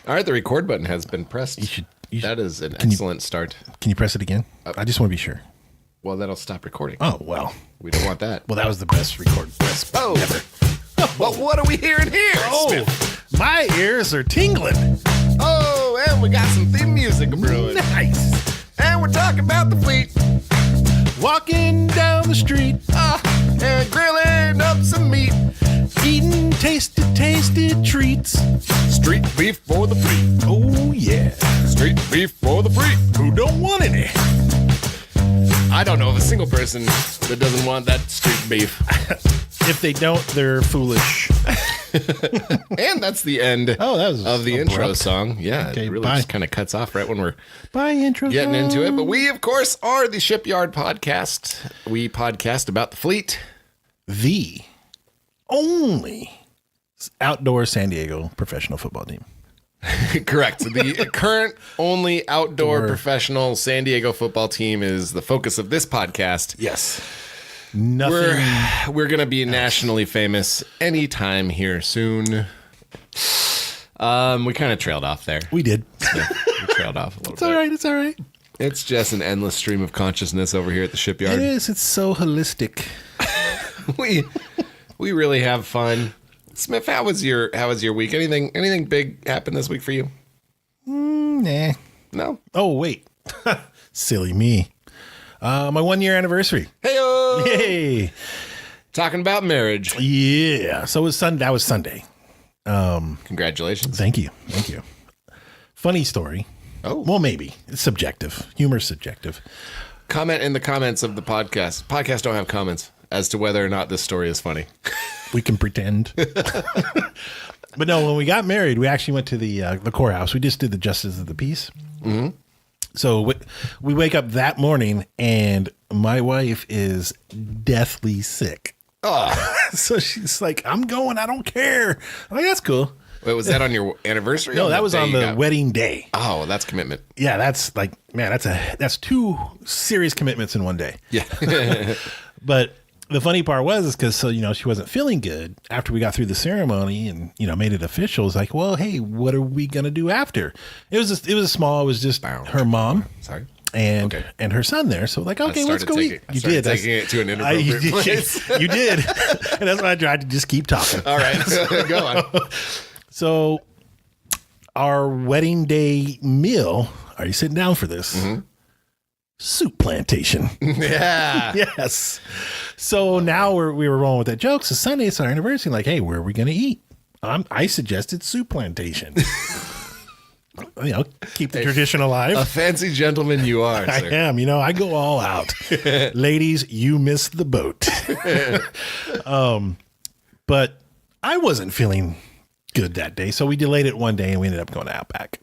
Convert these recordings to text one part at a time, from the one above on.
All right, the record button has been pressed. That is an excellent start. Can you press it again? I just want to be sure. Well, that'll stop recording. Oh, well. We don't want that. Well, that was the best record press ever. Well, what are we hearing here? My ears are tingling. Oh, and we got some theme music brewing. Nice. And we're talking about the fleet. Walking down the street. And grilling up some meat. Eating tasty treats. Street beef for the fleet. Oh, yeah. Street beef for the fleet. Who don't want any? I don't know of a single person that doesn't want that street beef. If they don't, they're foolish. And that's the end of the intro song. Yeah, okay, it really just kind of cuts off right when we're intro getting song. into it. But we, of course, are the Shipyard Podcast. We podcast about the fleet. The only outdoor San Diego professional football team. Correct. The current only outdoor professional San Diego football team is the focus of this podcast. Yes. Nothing. We're going to be nationally famous anytime here soon. We kind of trailed off there. We did. Yeah, we trailed off a little bit. It's all right. It's just an endless stream of consciousness over here at the Shipyard. It is. It's so holistic. We really have fun. Smith, how was your week? Anything big happened this week for you? Nah. No. Oh, wait. Silly me. My 1 year anniversary. Hey-o! Hey. Talking about marriage. Yeah. So it was Sunday. That was Sunday. Congratulations. Thank you. Funny story. Oh. Well, maybe. It's subjective. Humor's subjective. Comment in the comments of the podcast. Podcasts don't have comments as to whether or not this story is funny. We can pretend. But no, when we got married, we actually went to the courthouse. We just did the justice of the peace. Mm-hmm. So we wake up that morning and my wife is deathly sick. Oh. So she's like, I'm going. I don't care. I'm like, that's cool. Wait, was that on your anniversary? No, that was on the wedding day. Oh, well, that's commitment. Yeah, that's like, man, that's two serious commitments in one day. Yeah. But the funny part was because she wasn't feeling good after we got through the ceremony and made it official. It's like, well, hey, what are we gonna do after? It was just her mom. Sorry. And her son there. So like, okay, let's go eat. You did taking it to an inappropriate place. You did, and that's why I tried to just keep talking. All right, go on. So our wedding day meal. Are you sitting down for this? Mm-hmm. Soup plantation. Yeah. Yes. So now we were rolling with that joke. So Sunday, it's our anniversary. Like, hey, where are we going to eat? I suggested soup plantation. Keep the tradition alive. A fancy gentleman you are, sir. I am. I go all out. Ladies, you missed the boat. But I wasn't feeling good that day. So we delayed it one day and we ended up going to Outback.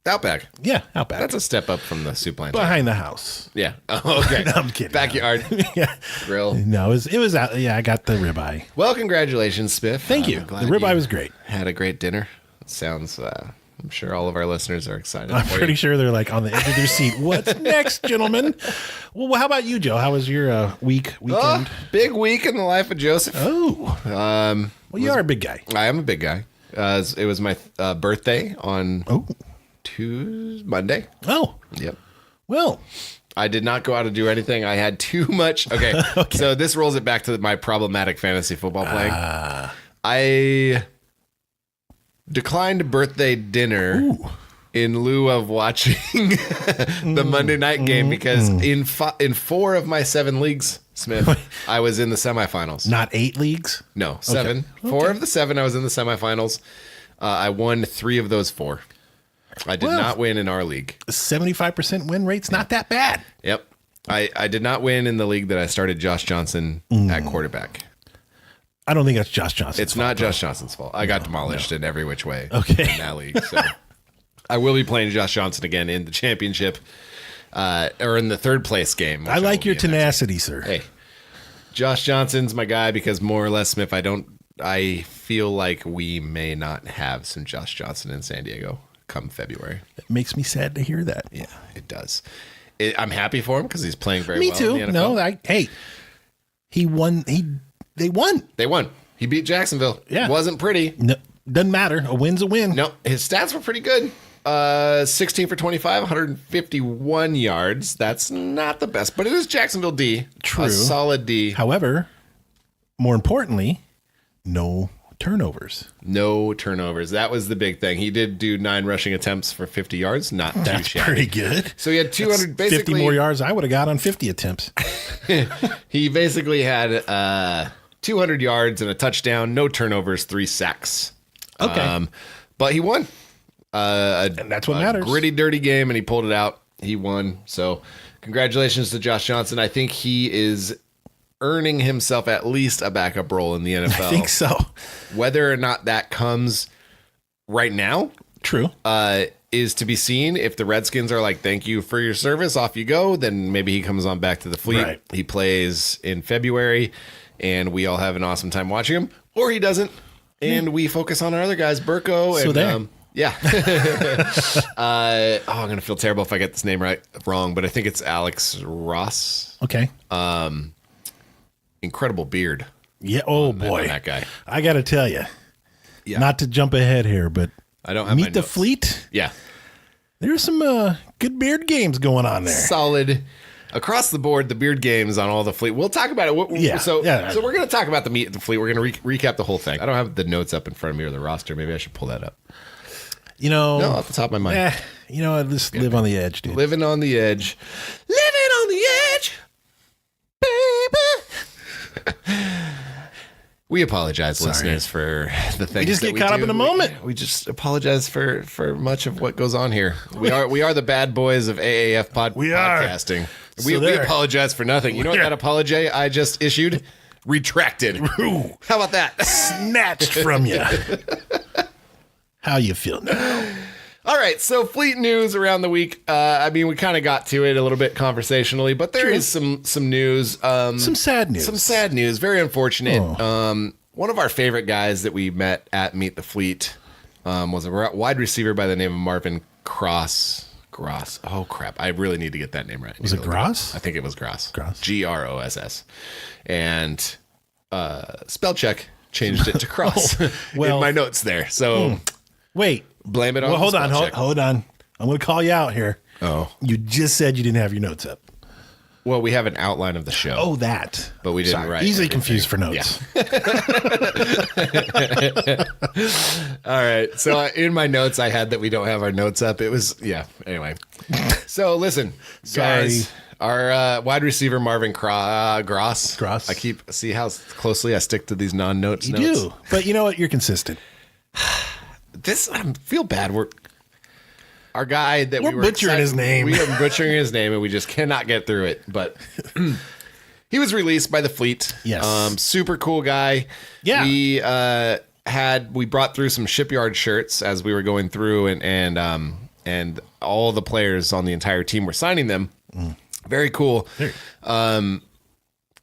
Outback. Yeah, Outback. That's a step up from the soup plantation. Behind the house. Yeah. Oh, okay. No, I'm kidding. Backyard. Yeah. Grill. No, it was out. Yeah, I got the ribeye. Well, congratulations, Spiff. Thank you. The ribeye was great. Had a great dinner. Sounds, I'm sure all of our listeners are excited. I'm pretty sure they're like on the edge of their seat. What's next, gentlemen? Well, how about you, Joe? How was your weekend? Big week in the life of Joseph. Oh. Well, you are a big guy. I am a big guy. It was my birthday on Monday. Oh. Yep. Well, I did not go out to do anything. I had too much. Okay. Okay. So this rolls it back to my problematic fantasy football playing. I declined birthday dinner in lieu of watching the Monday night game because in 4 of my 7 leagues, Smith, I was in the semifinals. Not 8 leagues? No, 7. Okay. 4 of the 7, I was in the semifinals. I won 3 of those 4. I did not win in our league. 75% win rate's not that bad. Yep. I did not win in the league that I started Josh Johnson at quarterback. I don't think that's Josh Johnson. It's not Josh Johnson's fault. I got demolished in every which way in that league. So I will be playing Josh Johnson again in the championship or in the 3rd place game. I like your tenacity, sir. Hey, Josh Johnson's my guy because more or less, Smith, I feel like we may not have some Josh Johnson in San Diego come February. It makes me sad to hear that. Yeah, it does. I'm happy for him because he's playing very well. Me too. In the NFL. He won. They won. They won. He beat Jacksonville. Yeah. It wasn't pretty. No, doesn't matter. A win's a win. No, his stats were pretty good. 16 for 25, 151 yards. That's not the best, but it is Jacksonville D. True. A solid D. However, more importantly, no turnovers. No turnovers. That was the big thing. He did do 9 rushing attempts for 50 yards. Not too That's shabby. pretty good. So he had 200, That's 50 basically more yards I would have got on 50 attempts. He basically had 200 yards and a touchdown, no turnovers, 3 sacks. Okay. But he won. And that's what matters. Gritty, dirty game, and he pulled it out. He won. So congratulations to Josh Johnson. I think he is earning himself at least a backup role in the NFL. I think so. Whether or not that comes right now, True. is to be seen. If the Redskins are like, thank you for your service, off you go, then maybe he comes on back to the fleet. Right. He plays in February, and we all have an awesome time watching him. Or he doesn't, and we focus on our other guys, Burko. So and, there. yeah. I'm going to feel terrible if I get this name wrong, but I think it's Alex Ross. Okay. Incredible beard. Yeah. Oh, on boy. that guy. I got to tell you, Yeah. not to jump ahead here, but I don't have my Meet the notes. Fleet. Yeah. There's some good beard games going on there. Solid across the board. The beard games on all the fleet. We'll talk about it. Yeah. So we're going to talk about the Meet the Fleet. We're going to recap the whole thing. I don't have the notes up in front of me or the roster. Maybe I should pull that up. No, off the top of my mind. Just live on the edge, dude. Living on the edge. Living on the edge, baby. We apologize, listeners, for the things We just that get caught up do. in the moment. We just apologize for much of what goes on here. We are the bad boys of AAF We are. podcasting. So We there. apologize for nothing. You know what that apology I just issued? Retracted. Ooh, How about that? snatched from you. How you feel now? All right, so fleet news around the week. We kind of got to it a little bit conversationally, but there is some news. Some sad news. Some sad news. Very unfortunate. Oh. One of our favorite guys that we met at Meet the Fleet was a wide receiver by the name of Marvin Cross. Gross. Oh, crap. I really need to get that name right. Was it Gross? I think it was Gross. Gross. Gross. And spell check changed it to Cross well- in my notes there. So Wait. blame it on Well, hold the on. spell check. Hold on. I'm going to call you out here. Oh. You just said you didn't have your notes up. Well, we have an outline of the show. Oh, that. But we didn't Sorry. write Easily everything. confused for notes. All right. So in my notes, I had that we don't have our notes up. It was, anyway. So listen, guys, Sorry. our wide receiver, Marvin Cross. Gross. See how closely I stick to these non-notes You notes? do. But you know what? You're consistent. I feel bad. Our guy that We're we were butchering his name. We are butchering his name, and we just cannot get through it. But he was released by the fleet. Yes. Super cool guy. Yeah. We brought through some Shipyard shirts as we were going through, and all the players on the entire team were signing them. Very cool.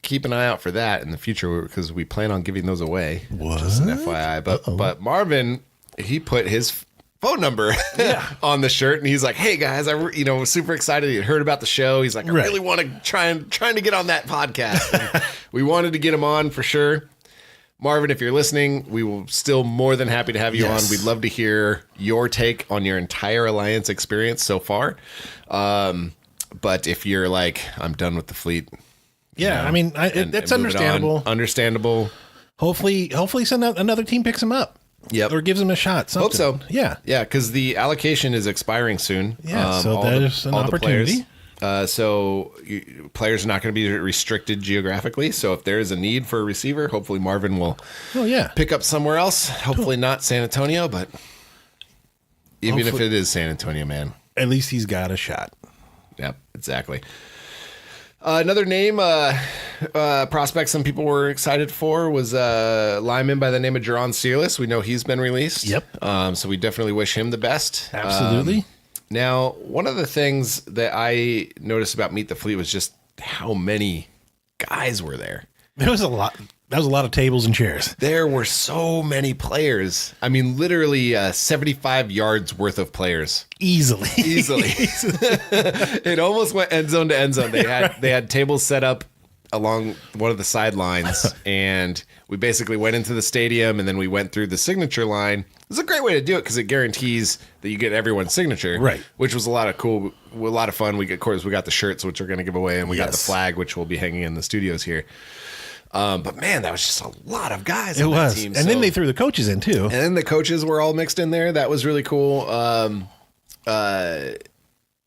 Keep an eye out for that in the future because we plan on giving those away. What? Just an FYI. But Marvin, he put his phone number on the shirt, and he's like, "Hey guys, I was super excited. He had heard about the show. He's like, I really want to trying to get on that podcast. And we wanted to get him on for sure. Marvin, if you're listening, we will still more than happy to have you on. We'd love to hear your take on your entire Alliance experience so far. But if you're like, I'm done with the fleet. That's understandable. Understandable. Hopefully another team picks him up. Yep. Or gives him a shot. Something. Hope so. Yeah. Yeah, because the allocation is expiring soon. Yeah, so there's an opportunity. Players are not going to be restricted geographically. So if there is a need for a receiver, hopefully Marvin will pick up somewhere else. Hopefully not San Antonio, but even if it is San Antonio, man. At least he's got a shot. Yep, exactly. Another name, prospect some people were excited for was a lineman by the name of Jerron Searless. We know he's been released. Yep. So we definitely wish him the best. Absolutely. Now, one of the things that I noticed about Meet the Fleet was just how many guys were there. There was a lot. That was a lot of tables and chairs. There were so many players. I mean, literally 75 yards worth of players. Easily. It almost went end zone to end zone. They had tables set up along one of the sidelines, and we basically went into the stadium, and then we went through the signature line, It's a great way to do it because it guarantees that you get everyone's signature, right? Which was a lot of fun. Of course, we got the shirts, which we're going to give away, and we got the flag, which will be hanging in the studios here. But man, that was just a lot of guys. On that team. And then they threw the coaches in too. And then the coaches were all mixed in there. That was really cool. Aza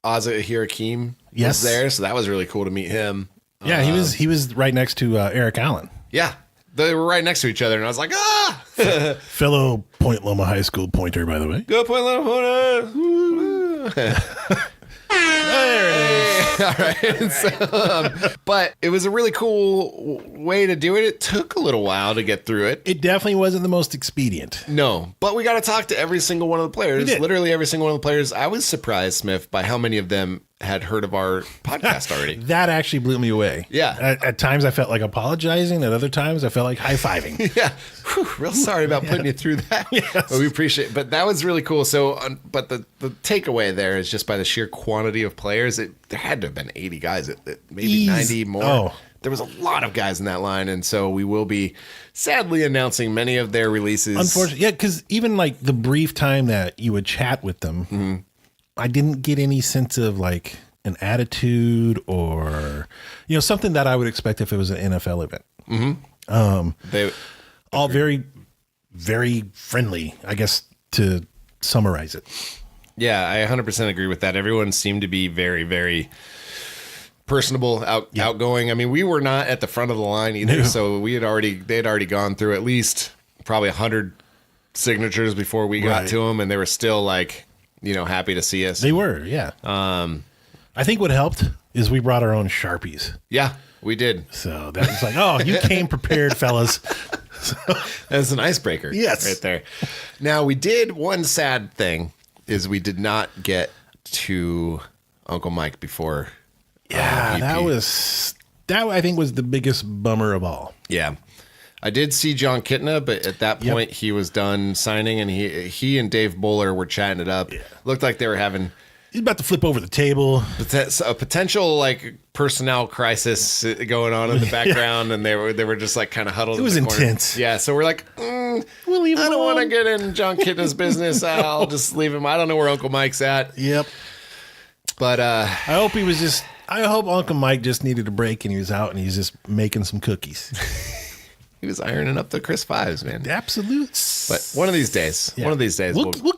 Hirakim was there, so that was really cool to meet him. Yeah, he was right next to Eric Allen. Yeah, they were right next to each other, and I was like, fellow Point Loma High School pointer, by the way. Go Point Loma Pointer. There it is. All right. So, but it was a really cool way to do it. It took a little while to get through it. It definitely wasn't the most expedient. No, but we got to talk to every single one of the players. Literally every single one of the players. I was surprised, Smith, by how many of them had heard of our podcast already. That actually blew me away. Yeah. At times I felt like apologizing. At other times I felt like high-fiving. Yeah. Whew, real sorry about putting you through that. Yes. But we appreciate it. But that was really cool. So, but the takeaway there is just by the sheer quantity of players, there had to have been 80 guys, maybe 90 more. Oh. There was a lot of guys in that line. And so we will be sadly announcing many of their releases. Unfortunately. Yeah, because even like the brief time that you would chat with them, I didn't get any sense of like an attitude or, something that I would expect if it was an NFL event. They all very, very friendly, I guess, to summarize it. Yeah, I 100% agree with that. Everyone seemed to be very, very personable, outgoing. I mean, we were not at the front of the line either, so they had already gone through at least probably 100 signatures before we got to them, and they were still like, happy to see us. They were, yeah. I think what helped is we brought our own Sharpies. Yeah, we did. So that was like, oh, you came prepared, fellas. That's an icebreaker. Yes. Right there. Now, we did one sad thing is we did not get to Uncle Mike before. Yeah, that I think was the biggest bummer of all. Yeah. I did see John Kitna, but at that point he was done signing, and he and Dave Bowler were chatting it up. Yeah. Looked like they were having... He's about to flip over the table. A potential like personnel crisis going on in the background, and they were just like kind of huddled. It was in the corner. intense. Yeah, so we're like, I don't want to get in John Kitna's business. I'll just leave him. I don't know where Uncle Mike's at. Yep. But I hope Uncle Mike just needed a break and he was out and he's just making some cookies. He was ironing up the Chris Fives, man. Absolute. But one of these days, we'll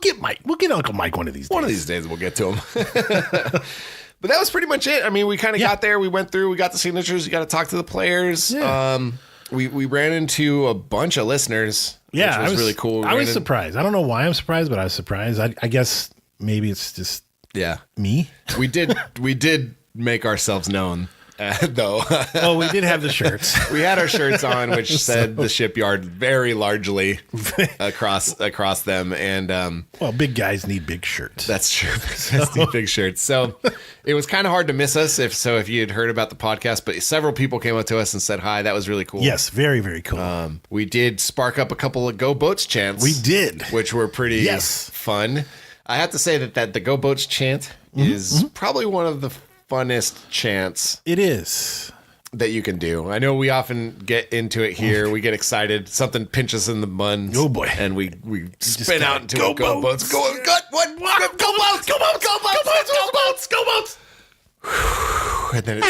get Mike. We'll get Uncle Mike one of these days. One of these days we'll get to him. But that was pretty much it. I mean, we kind of got there. We went through. We got the signatures. We got to talk to the players. Yeah. We ran into a bunch of listeners. Yeah, which was really cool. I was surprised. I don't know why I'm surprised, but I was surprised. I guess maybe it's just me. We did make ourselves known. Though. Oh, we did have the shirts. We had our shirts on, which said the Shipyard very largely across them. And well, big guys need big shirts. That's true. Big guys need big shirts. So it was kind of hard to miss us if you had heard about the podcast. But several people came up to us and said hi. That was really cool. Yes, very, very cool. We did spark up a couple of Go Boats chants. We did, which were pretty fun. I have to say that the Go Boats chant is probably one of the funnest chants it is that you can do. I know we often get into it here. We get excited. Something pinches in the buns. Oh boy. And we spin out into a Go Boats. Go Boats. Go Boats. Go Boats. Go Boats. Go Boats. Go Boats. And then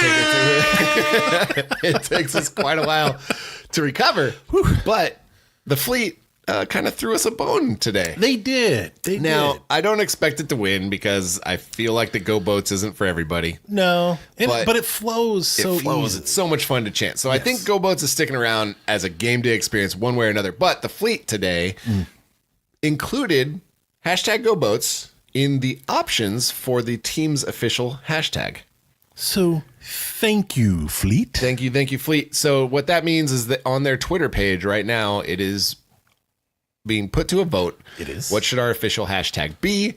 it takes us quite a while to recover. But the fleet kind of threw us a bone today. They did. Now, I don't expect it to win because I feel like the Go Boats isn't for everybody. No. But it flows so easy. It's so much fun to chant. So I think Go Boats is sticking around as a game day experience one way or another. But the fleet today included hashtag Go Boats in the options for the team's official hashtag. So thank you, fleet. Thank you, fleet. So what that means is that on their Twitter page right now, it is being put to a vote. It is. What should our official hashtag be?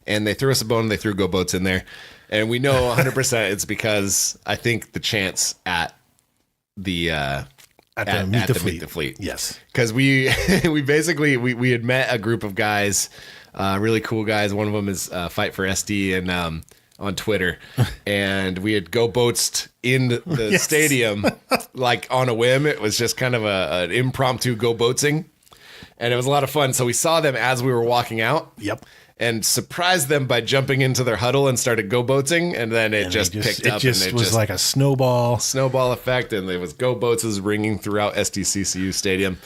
And they threw us a bone. They threw Go Boats in there. And we know 100% it's because I think the chance at the Meet the Fleet. Yes. Because we basically had met a group of guys, really cool guys. One of them is Fight for SD and on Twitter. And we had Go Boats in the stadium like on a whim. It was just kind of an impromptu Go Boatsing. And it was a lot of fun. So we saw them as we were walking out. Yep. And surprised them by jumping into their huddle and started go boating, and then it just picked up. It was like a snowball effect, and there was go boats ringing throughout SDCCU Stadium.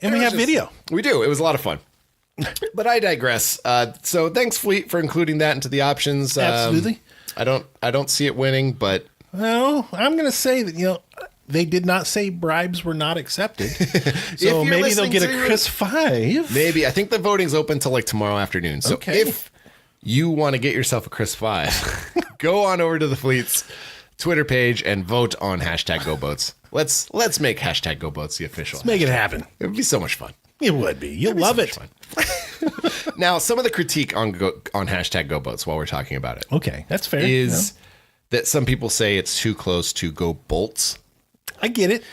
And we have video. We do. It was a lot of fun. But I digress. So thanks, Fleet, for including that into the options. Absolutely. I don't see it winning, but well, I'm going to say that they did not say bribes were not accepted. So maybe they'll get a Chris 5. Maybe. I think the voting's open till like tomorrow afternoon. So if you want to get yourself a Chris 5, go on over to the Fleet's Twitter page and vote on #GoBoats. Let's make #GoBoats the official. Let's make it happen. It would be so much fun. It would be. You'll love it. Now, some of the critique on #GoBoats while we're talking about it. Okay, that's fair. Is that some people say it's too close to Go Bolts. I get it.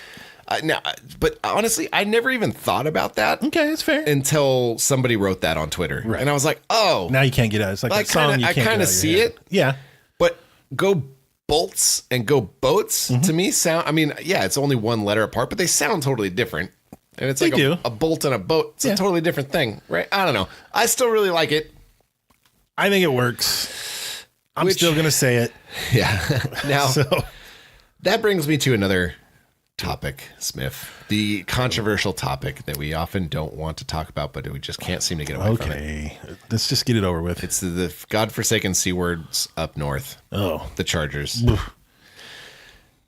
But honestly, I never even thought about that. Okay, that's fair. Until somebody wrote that on Twitter. Right. And I was like, oh. Now you can't get out. It's like a song you can't get out. I kind of see it. Yeah. But Go Bolts and Go Boats to me sound, it's only one letter apart, but they sound totally different. And it's like a bolt and a boat. It's a totally different thing, right? I don't know. I still really like it. I think it works. I'm still going to say it. Yeah. Now, that brings me to another topic, Smith. The controversial topic that we often don't want to talk about, but we just can't seem to get away from it. Okay. Let's just get it over with. It's the godforsaken C words up north. Oh. The Chargers.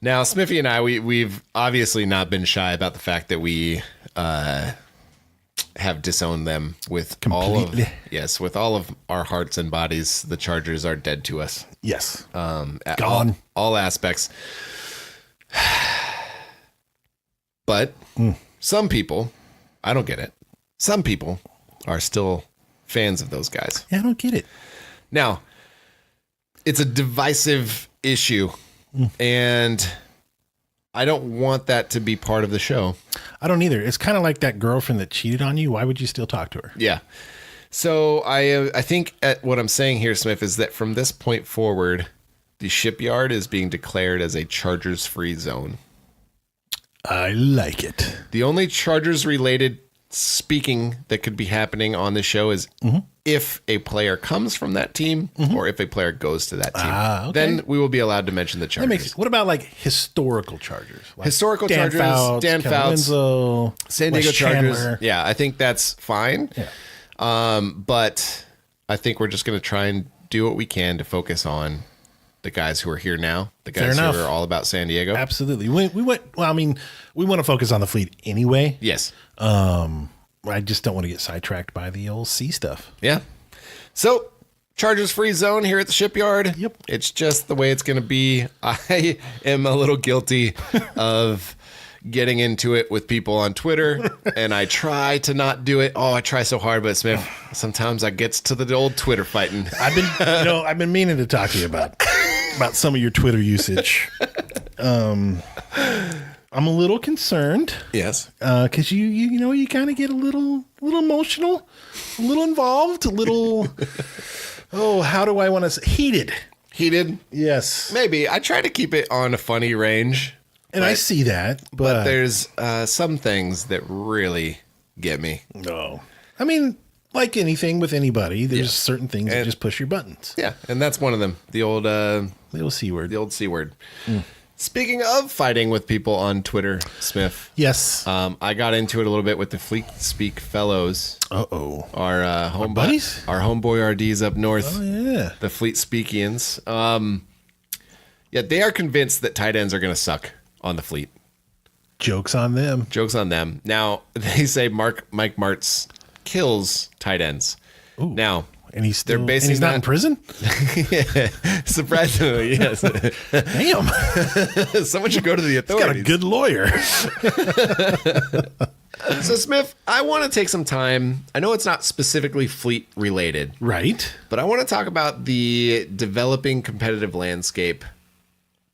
Now, Smithy and I, we've obviously not been shy about the fact that we have disowned them with with all of our hearts and bodies. The Chargers are dead to us. Yes. At Gone. All aspects. But some people, I don't get it. Some people are still fans of those guys. Yeah, I don't get it. Now, it's a divisive issue, and I don't want that to be part of the show. I don't either. It's kind of like that girlfriend that cheated on you. Why would you still talk to her? Yeah. So I think what I'm saying here, Smith, is that from this point forward, the Shipyard is being declared as a Chargers-free zone. I like it. The only Chargers-related speaking that could be happening on the show is if a player comes from that team or if a player goes to that team. Okay. Then we will be allowed to mention the Chargers. What about like historical Chargers? Like historical Dan Chargers, Fouts, Dan Fouts, Winslow, San Diego Wes Chargers. Chandler. Yeah, I think that's fine. Yeah. But I think we're just going to try and do what we can to focus on the guys who are here now, the guys who are all about San Diego. Absolutely. We want to focus on the Fleet anyway. Yes. I just don't want to get sidetracked by the old C stuff. Yeah. So, Chargers free zone here at the Shipyard. Yep. It's just the way it's going to be. I am a little guilty of getting into it with people on Twitter, and I try to not do it. Oh, I try so hard, but Smith, sometimes I gets to the old Twitter fighting. I've been meaning to talk to you about some of your Twitter usage. I'm a little concerned. Yes. Because you kind of get a little emotional, a little involved, a little, how do I want to say? Heated? Yes. Maybe. I try to keep it on a funny range. And I see that. But there's some things that really get me. No. I mean, like anything with anybody, there's certain things that just push your buttons. Yeah, and that's one of them. The old C word. The old C word. Speaking of fighting with people on Twitter, Smith. Yes. I got into it a little bit with the Fleet Speak Fellows. Uh-oh. Our buddies? Our homeboy RDs up north. Oh, yeah. The Fleet Speakians. They are convinced that tight ends are going to suck on the Fleet. Joke's on them. Now, they say Mike Martz kills tight ends. Ooh. Now, and he's not in prison? Surprisingly, yes. Damn. Someone should go to the authorities. He's got a good lawyer. So, Smith, I want to take some time. I know it's not specifically Fleet related. Right. But I want to talk about the developing competitive landscape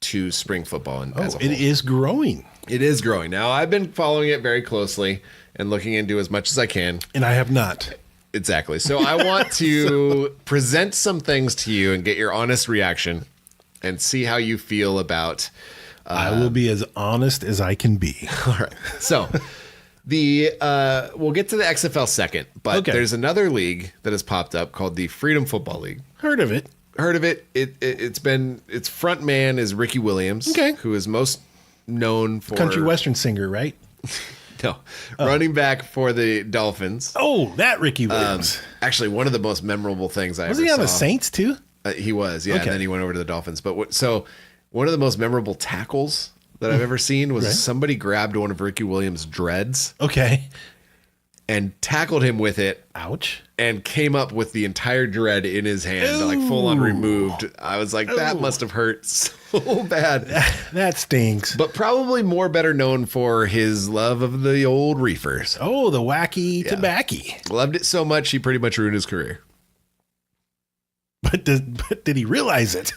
to spring football as a whole. It is growing. It is growing. Now, I've been following it very closely and looking into as much as I can. And I have not. Exactly. So I want to present some things to you and get your honest reaction and see how you feel about... I will be as honest as I can be. All right. So We'll get to the XFL second, but there's another league that has popped up called the Freedom Football League. Heard of it? Its front man is Ricky Williams, who is most known for country western singer, right? No, running back for the Dolphins. Oh, that Ricky Williams. Actually, one of the most memorable things I ever saw. Was he on the Saints too? He was, yeah. And then he went over to the Dolphins. But so one of the most memorable tackles that I've ever seen was somebody grabbed one of Ricky Williams' dreads. Okay. And tackled him with it. Ouch. And came up with the entire dread in his hand, like full on removed. I was like, that must have hurt so bad. That stinks. But probably more better known for his love of the old reefers. Oh, the wacky tobacco. Loved it so much, he pretty much ruined his career. But did he realize it?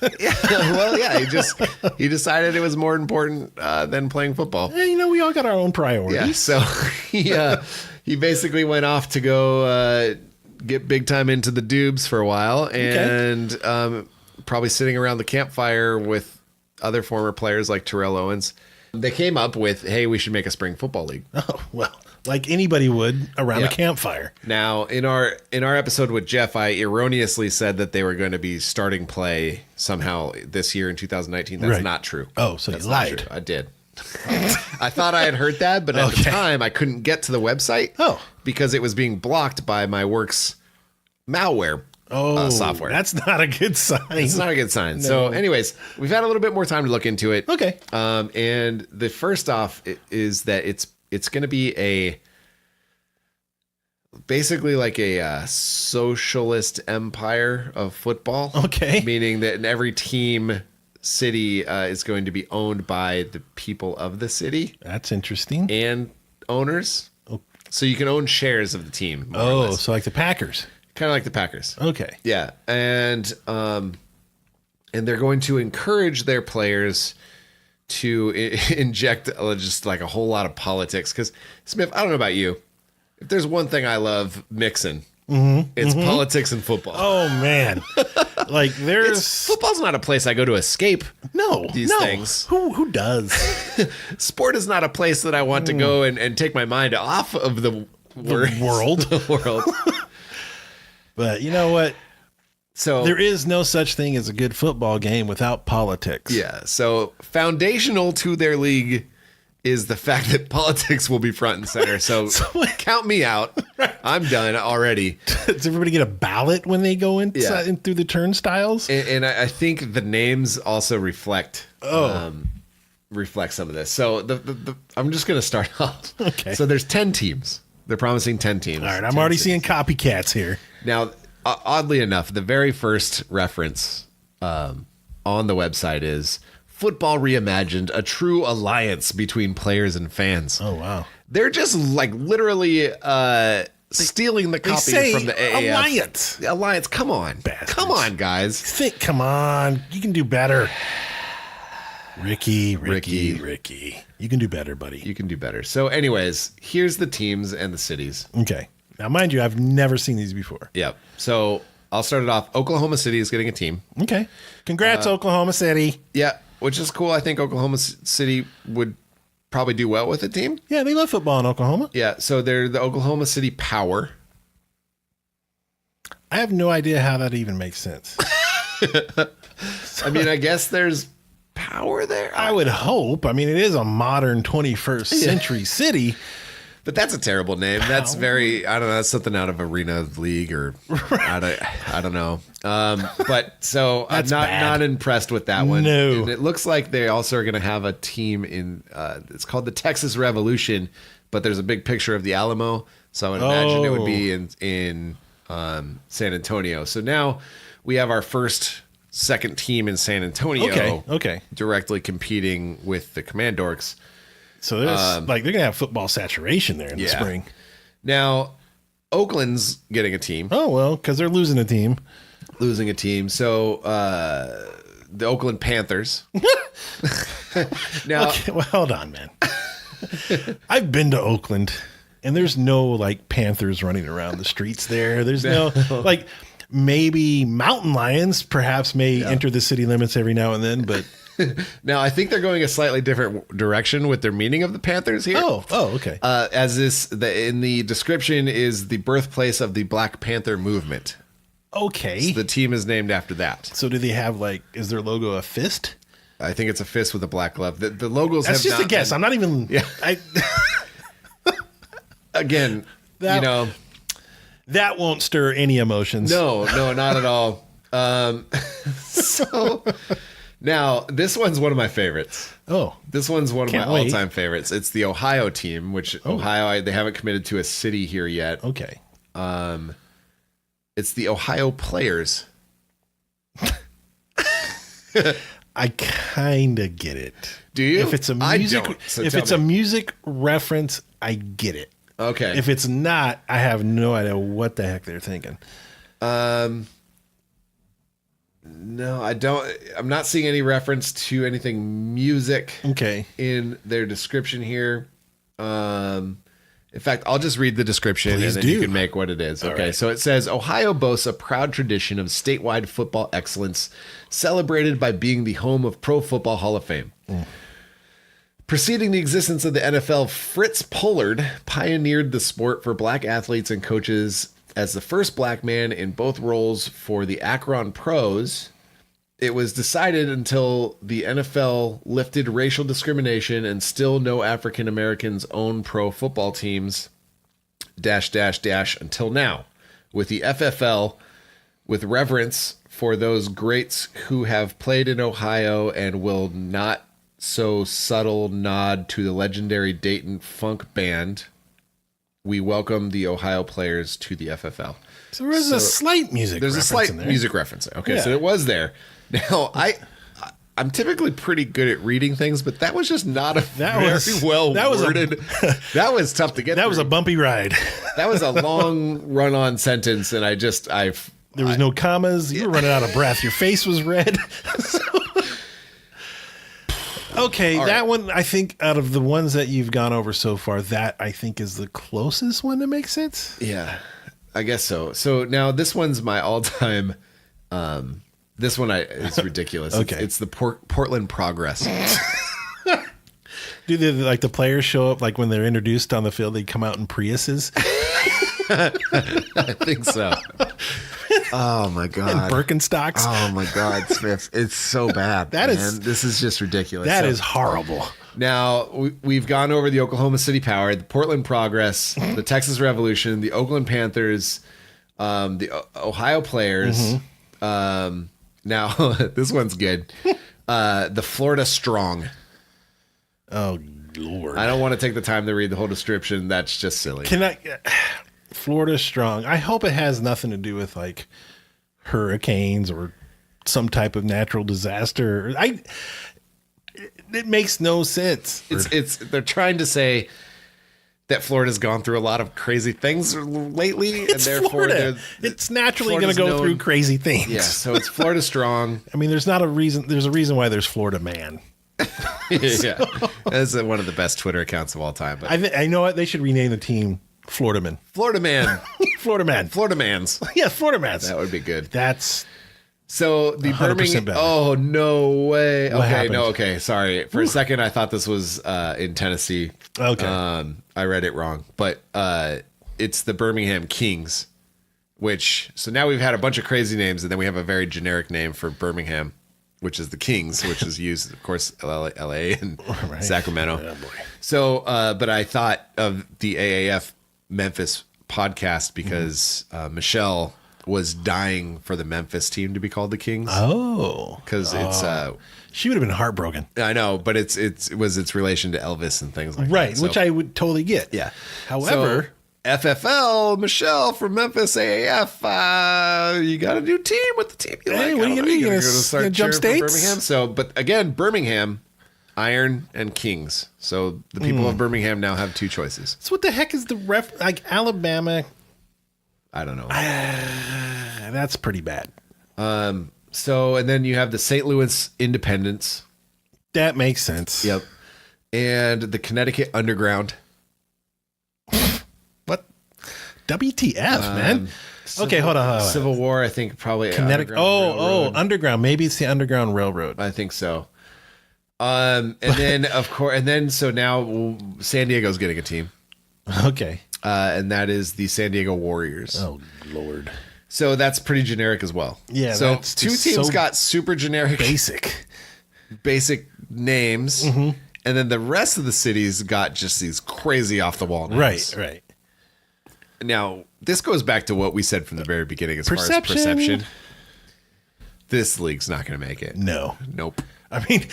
He decided it was more important than playing football. We all got our own priorities. Yeah, so he basically went off to go get big time into the dubs for a while, and probably sitting around the campfire with other former players like Terrell Owens. They came up with, hey, we should make a spring football league. Oh, well, like anybody would around a campfire. Now, in our episode with Jeff, I erroneously said that they were going to be starting play somehow this year in 2019. That's not true. Oh, so that's you lied. I did. I thought I had heard that, but at the time I couldn't get to the website because it was being blocked by my work's malware software. That's not a good sign. It's not a good sign. No. So anyways, we've had a little bit more time to look into it. Okay. And the first off is that it's going to be basically like a socialist empire of football. Okay. Meaning that in every city is going to be owned by the people of the city. That's interesting. And owners. Oh. So you can own shares of the team. So like the Packers. Kind of like the Packers. Okay. Yeah. And they're going to encourage their players to inject just like a whole lot of politics. Because, Smith, I don't know about you. If there's one thing I love mixing, it's politics and football. Oh, man. Like football's not a place I go to escape. These things. Who does? Sport is not a place that I want to go and take my mind off of the world. The world. But you know what? So there is no such thing as a good football game without politics. Yeah. So foundational to their league is the fact that politics will be front and center. So count me out. I'm done already. Does everybody get a ballot when they go in through the turnstiles? And I think the names also reflect some of this. So I'm just going to start off. Okay. So there's 10 teams. They're promising 10 teams. All right. I'm already seeing copycats here. Now, oddly enough, the very first reference on the website is Football Reimagined, a true alliance between players and fans. Oh, wow. They're just like literally stealing the copy from the AAF. Alliance. Alliance. Come on. Bastards. Come on, guys. Come on. You can do better. Ricky. You can do better, buddy. You can do better. So anyways, here's the teams and the cities. Okay. Now, mind you, I've never seen these before. Yep. So I'll start it off. Oklahoma City is getting a team. Okay. Congrats, Oklahoma City. Yeah, which is cool. I think Oklahoma City would probably do well with a team. Yeah, they love football in Oklahoma. Yeah, so they're the Oklahoma City Power. I have no idea how that even makes sense. I mean, I guess there's power there. I would hope. I mean, it is a modern 21st century city. But that's a terrible name. That's very, I don't know, that's something out of Arena League or I don't know. But so I'm not impressed with that one. No. And it looks like they also are going to have a team in, it's called the Texas Revolution, but there's a big picture of the Alamo. So I would imagine it would be in San Antonio. So now we have our second team in San Antonio. Okay. Directly competing with the Commandorks. So there's they're going to have football saturation there in the spring. Now, Oakland's getting a team. Oh, well, because they're losing a team. So the Oakland Panthers. Now, well, hold on, man. I've been to Oakland, and there's no like Panthers running around the streets there. There's no like maybe mountain lions perhaps may enter the city limits every now and then, but Now, I think they're going a slightly different direction with their meaning of the Panthers here. Oh, okay. In the description is the birthplace of the Black Panther movement. Okay. So the team is named after that. So do they have is their logo a fist? I think it's a fist with a black glove. The logos That's have just a guess. I'm not even. Yeah. Again, that won't stir any emotions. No, not at all. So now this one's one of my favorites. Oh, this one's one of my all-time favorites. It's the Ohio team, which Ohio, they haven't committed to a city here yet. Okay. It's the Ohio Players. I kind of get it. Do you? If it's a music reference, I get it. Okay. If it's not, I have no idea what the heck they're thinking. No, I don't. I'm not seeing any reference to anything music. Okay. In their description here. In fact, I'll just read the description Please and then do. you can make what it is. Okay. Right. So it says Ohio boasts a proud tradition of statewide football excellence, celebrated by being the home of Pro Football Hall of Fame. Preceding the existence of the NFL, Fritz Pollard pioneered the sport for black athletes and coaches as the first black man in both roles for the Akron Pros. It was decided until the NFL lifted racial discrimination and still no African Americans own pro football teams, until now. With the FFL, with reverence for those greats who have played in Ohio and will not so subtle nod to the legendary Dayton funk band, we welcome the Ohio Players to the FFL. So there's a slight music There's reference a slight in there. music reference. Okay, Yeah. so it was there. Now, I'm typically pretty good at reading things, but that was just not a worded. That was tough to get. That was a bumpy ride. That was a long run-on sentence, and there was no commas. You were running out of breath. Your face was red. Okay, All that right. one, I think, out of the ones that you've gone over so far, that I think is the closest one that makes sense. Yeah, I guess so. So now this one's my all-time. This one is ridiculous. Okay. It's the Portland Progress. Do the players show up when they're introduced on the field? They come out in Priuses. I think so. Oh my god! And Birkenstocks. Oh my god, Smith! It's so bad. This is just ridiculous. That is horrible. Now we've gone over the Oklahoma City Power, the Portland Progress, the Texas Revolution, the Oakland Panthers, the Ohio Players. Now this one's good. The Florida Strong. Oh Lord! I don't want to take the time to read the whole description. That's just silly. Florida Strong. I hope it has nothing to do with hurricanes or some type of natural disaster. It makes no sense. They're trying to say that Florida's gone through a lot of crazy things lately, It's and therefore Florida. It's naturally going to go through crazy things. Yeah, so it's Florida Strong. I mean, there's a reason why there's Florida Man. Yeah, that's one of the best Twitter accounts of all time. But I know what they should rename the team. Florida Man. Florida Man. Florida Man. Florida Mans. Yeah, Florida Mans. That would be good. That's so the 100% Birmingham. better. Oh no way. What Okay, happened? no. Okay, sorry. For a second, I thought this was in Tennessee. Okay. I read it wrong, but it's the Birmingham Kings. So now we've had a bunch of crazy names, and then we have a very generic name for Birmingham, which is the Kings, which is used, of course, LA and Sacramento. Oh, boy. So, but I thought of the AAF Memphis podcast because Michelle was dying for the Memphis team to be called the Kings. Oh, because it's she would have been heartbroken. I know, but it was its relation to Elvis and things like Right, that. So, which I would totally get. yeah. However, So, FFL Michelle from Memphis AAF. You got a new team with the team you Hey, like. what are you gonna do? You gonna start jump cheering for states? Birmingham. So, but again, Birmingham, Iron and Kings. So the people of Birmingham now have two choices. so what the heck is the Alabama? I don't know. That's pretty bad. So, and then you have the St. Louis Independents. That makes sense. Yep. And the Connecticut Underground. What? WTF, man? Okay, hold on. Civil War, I think probably. Connecticut. Underground Railroad. Underground. Maybe it's the Underground Railroad. I think so. And then of course, so now San Diego's getting a team. Okay. And that is the San Diego Warriors. Oh Lord. So that's pretty generic as well. Yeah. So two teams got super generic, basic names, and then the rest of the cities got just these crazy off the wall names. Right. Now this goes back to what we said from the very beginning as far as perception. This league's not going to make it. No. Nope. I mean,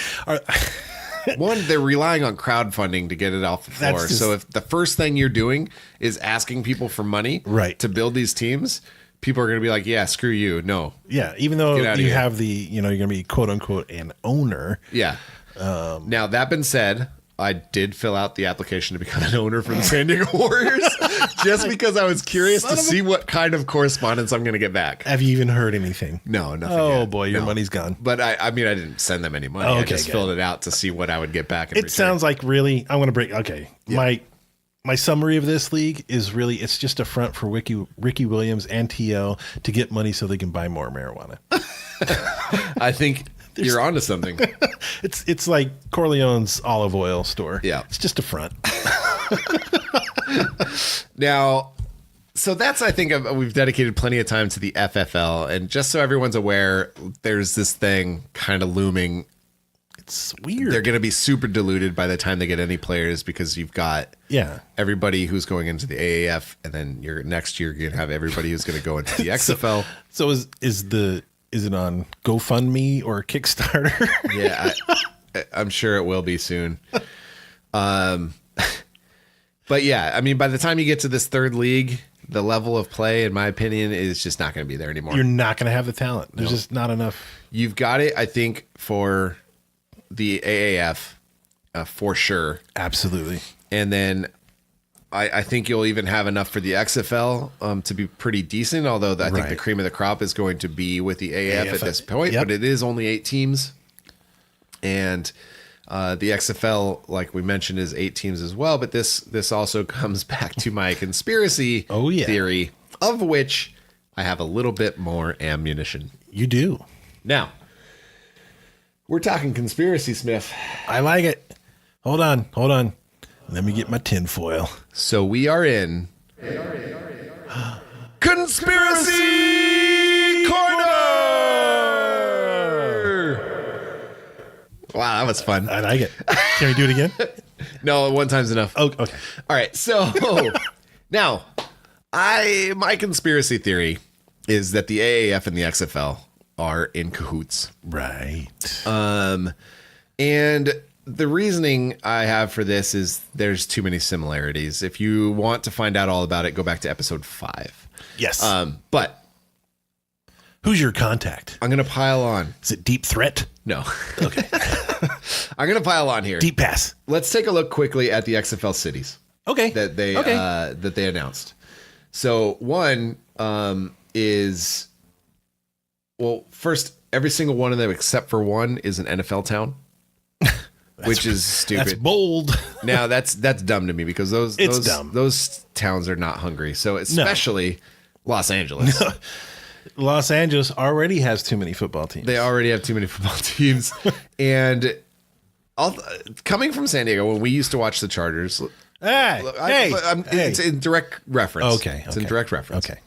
one, they're relying on crowdfunding to get it off the floor. So if the first thing you're doing is asking people for money to build these teams, people are going to be like, yeah, screw you. No. Yeah. Even though you have the, you're going to be quote unquote an owner. Yeah. Now, that being said, I did fill out the application to become an owner for the San Diego Warriors just because I was curious to see what kind of correspondence I'm going to get back. Have you even heard anything? No, nothing. Oh, yet. boy, your money's gone. But I mean, I didn't send them any money. I just filled it out to see what I would get back. It sounds like really, I'm going to break. Okay. Yeah. My summary of this league is really, it's just a front for Ricky Williams and TL to get money so they can buy more marijuana. I think you're onto something. It's like Corleone's olive oil store. Yeah. It's just a front. Now, so that's, I think we've dedicated plenty of time to the FFL. And just so everyone's aware, there's this thing kind of looming. It's weird. They're going to be super diluted by the time they get any players because you've got everybody who's going into the AAF. And then next year, you're going to have everybody who's going to go into the XFL. So is it on GoFundMe or Kickstarter? Yeah, I'm sure it will be soon. But yeah, I mean, by the time you get to this third league, the level of play, in my opinion, is just not going to be there anymore. You're not going to have the talent. There's just not enough. You've got it, I think, for the AAF, for sure. Absolutely. And then I think you'll even have enough for the XFL to be pretty decent, although I think the cream of the crop is going to be with the AAF at this point. But it is only 8 teams. And the XFL, like we mentioned, is 8 teams as well. But this also comes back to my conspiracy theory, of which I have a little bit more ammunition. You do. Now, we're talking conspiracy, Smith. I like it. Hold on. Let me get my tinfoil. So we are in Conspiracy Corner! Wow, that was fun. I like it. Can we do it again? No, one time's enough. Oh, okay. All right, so now, my conspiracy theory is that the AAF and the XFL are in cahoots. Right. And the reasoning I have for this is there's too many similarities. If you want to find out all about it, go back to episode 5. Yes. But who's your contact? I'm going to pile on. Is it Deep Threat? No. Okay. I'm going to pile on here. Deep Pass. Let's take a look quickly at the XFL cities. Okay. That they announced. So one is, well, first, every single one of them except for one is an NFL town. Which is stupid. That's bold. Now that's dumb to me because those towns are not hungry. So especially Los Angeles. Los Angeles already has too many football teams. They already have too many football teams. And coming from San Diego, when we used to watch the Chargers, it's in direct reference. Okay. It's in direct reference. Okay.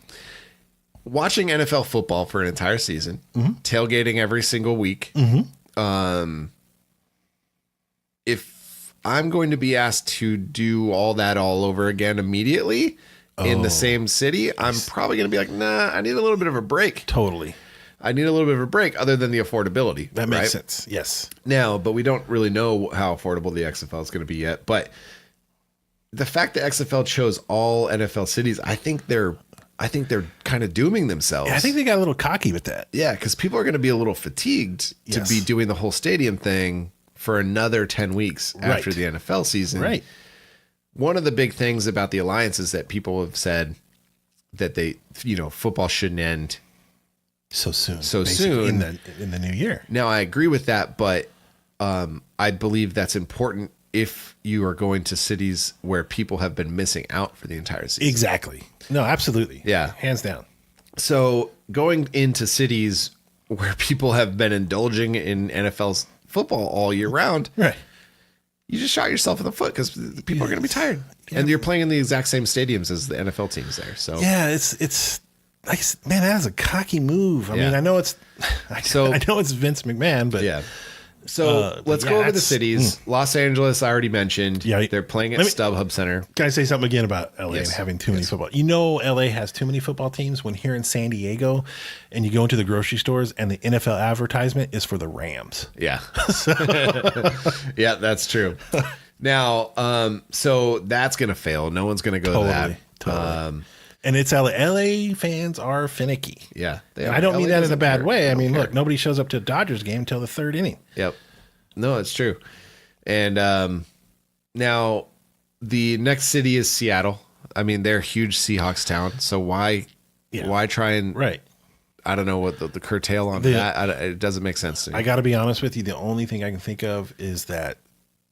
Watching NFL football for an entire season, tailgating every single week. If I'm going to be asked to do all that all over again immediately in the same city, I'm probably going to be like, nah, I need a little bit of a break. Totally. I need a little bit of a break other than the affordability. That makes sense. Yes. Now, but we don't really know how affordable the XFL is going to be yet. But the fact that XFL chose all NFL cities, I think they're kind of dooming themselves. Yeah, I think they got a little cocky with that. Yeah, because people are going to be a little fatigued to be doing the whole stadium thing for another 10 weeks after the NFL season. Right. One of the big things about the alliance is that people have said that football shouldn't end so soon in the new year. Now, I agree with that, but I believe that's important if you are going to cities where people have been missing out for the entire season. Exactly. No, absolutely. Yeah. Hands down. So going into cities where people have been indulging in NFL's football all year round, Right. you just shot yourself in the foot because people are going to be tired. Yeah. And you're playing in the exact same stadiums as the NFL teams there. So yeah, it's like, man, that is a cocky move. I mean, I know it's Vince McMahon, but yeah. So let's go over the cities. Los Angeles, I already mentioned. Yeah, they're playing at StubHub Center. Can I say something again about LA and having too many football? You know, LA has too many football teams. When here in San Diego, and you go into the grocery stores, and the NFL advertisement is for the Rams. Yeah, yeah, that's true. Now, so that's gonna fail. No one's gonna go to that. Totally. And it's LA. LA fans are finicky. Yeah. I don't mean that in a bad way. I mean, look, nobody shows up to a Dodgers game until the third inning. Yep. No, it's true. And now the next city is Seattle. I mean, they're a huge Seahawks town. So why try and, I don't know what the curtail on that. It doesn't make sense to me. I got to be honest with you. The only thing I can think of is that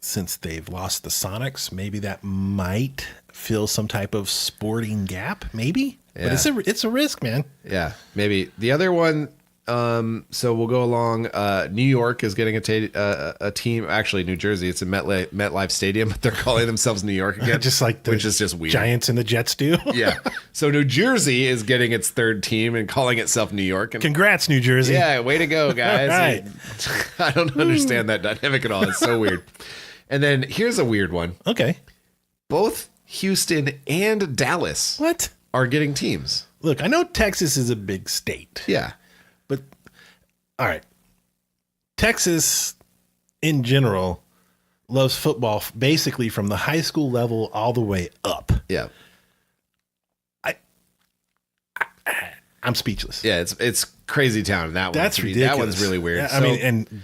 since they've lost the Sonics, maybe that might fill some type of sporting gap, maybe. Yeah. But it's a risk, man. Yeah, maybe. The other one, so we'll go along. New York is getting a team. Actually, New Jersey. It's a MetLife Stadium, but they're calling themselves New York again, just like which is just weird. Giants and the Jets do. Yeah. So New Jersey is getting its third team and calling itself New York. And congrats, New Jersey. Yeah, way to go, guys. Right. I don't understand that dynamic at all. It's so weird. And then here's a weird one. Okay. Both Houston and Dallas are getting teams. Look, I know Texas is a big state. Yeah. But, all right. Texas, in general, loves football basically from the high school level all the way up. Yeah. I'm speechless. Yeah, it's crazy town. That's ridiculous. That one's really weird. Yeah, I mean, and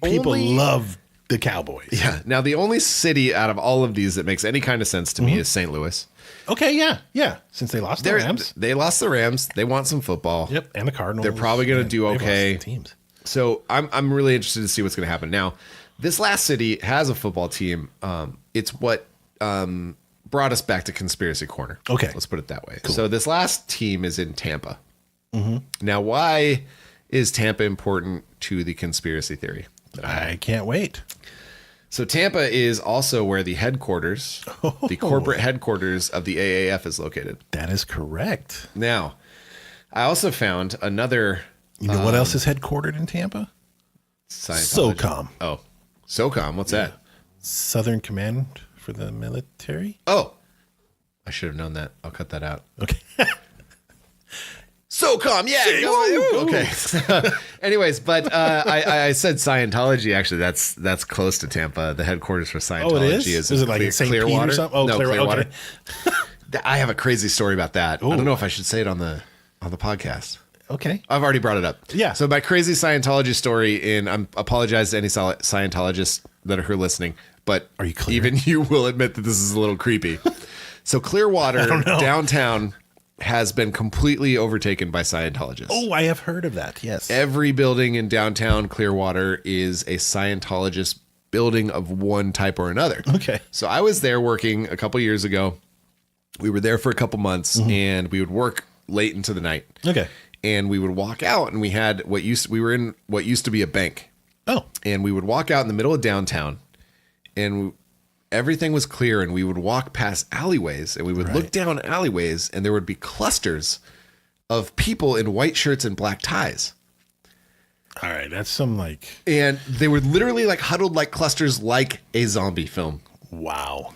people love the Cowboys. Yeah. Now, the only city out of all of these that makes any kind of sense to me is St. Louis. Okay, yeah. Since they lost the Rams. They lost the Rams. They want some football. Yep, and the Cardinals. They're probably going to do okay. Teams. So I'm really interested to see what's going to happen. Now, this last city has a football team. It's what brought us back to Conspiracy Corner. Okay. Let's put it that way. Cool. So this last team is in Tampa. Mm-hmm. Now, why is Tampa important to the conspiracy theory? I can't wait. So Tampa is also where the headquarters, the corporate headquarters of the AAF is located. That is correct. Now, I also found another... You know what else is headquartered in Tampa? Scientology. SOCOM. Oh, SOCOM. What's that? Southern Command for the Military. Oh, I should have known that. I'll cut that out. Okay. SOCOM, yeah. Okay. Anyways, but I said Scientology. Actually, that's close to Tampa. The headquarters for Scientology Oh, it is it like St. Clearwater? Pete or something? Oh, no, Clearwater. Okay. I have a crazy story about that. Ooh. I don't know if I should say it on the podcast. Okay. I've already brought it up. Yeah. So my crazy Scientology story, and I apologize to any Scientologists that are listening, but are you clear? Even you will admit that this is a little creepy. So Clearwater downtown has been completely overtaken by Scientologists. Oh, I have heard of that. Yes. Every building in downtown Clearwater is a Scientologist building of one type or another. Okay. So I was there working a couple years ago. We were there for a couple months, and we would work late into the night. Okay. And we would walk out, and we were in what used to be a bank. Oh. And we would walk out in the middle of downtown, and everything was clear, and we would walk past alleyways, and we would look down alleyways, and there would be clusters of people in white shirts and black ties. All right, that's some like... And they were literally like huddled like clusters like a zombie film. Wow.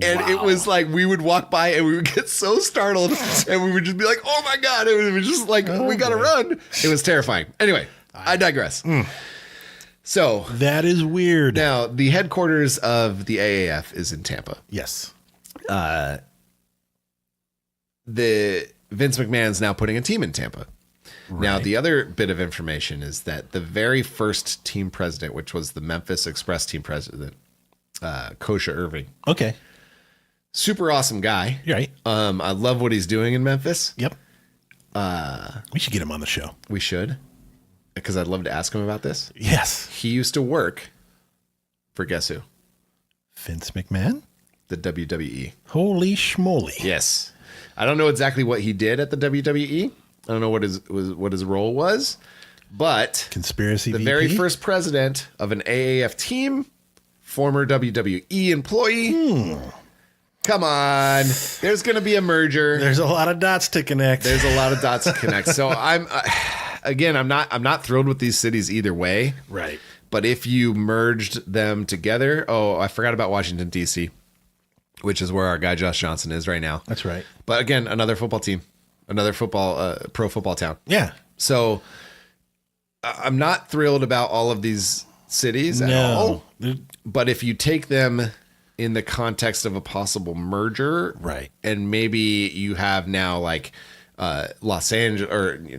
And it was like we would walk by and we would get so startled and we would just be like, oh my God. It was just like, we got to run. It was terrifying. Anyway, I digress. So that is weird. Now, the headquarters of the AAF is in Tampa. Yes. The Vince McMahon's now putting a team in Tampa. Right. Now, the other bit of information is that the very first team president, which was the Memphis Express team president, Kosha Irving. Okay. Super awesome guy. Right. I love what he's doing in Memphis. Yep. We should get him on the show. We should. Because I'd love to ask him about this. Yes. He used to work for guess who? Vince McMahon? The WWE. Holy schmoly. Yes. I don't know exactly what he did at the WWE. I don't know what his role was, But Conspiracy the VP? very first president of an AAF team, former WWE employee. Come on. There's going to be a merger. There's a lot of dots to connect. There's a lot of dots to connect. So I'm not thrilled with these cities either way. Right. But if you merged them together, I forgot about Washington, D.C., which is where our guy Josh Johnson is right now. That's right. But again, another football team, another pro football town. Yeah. So I'm not thrilled about all of these cities at all. But if you take them in the context of a possible merger, right, and maybe you have now like Los Angeles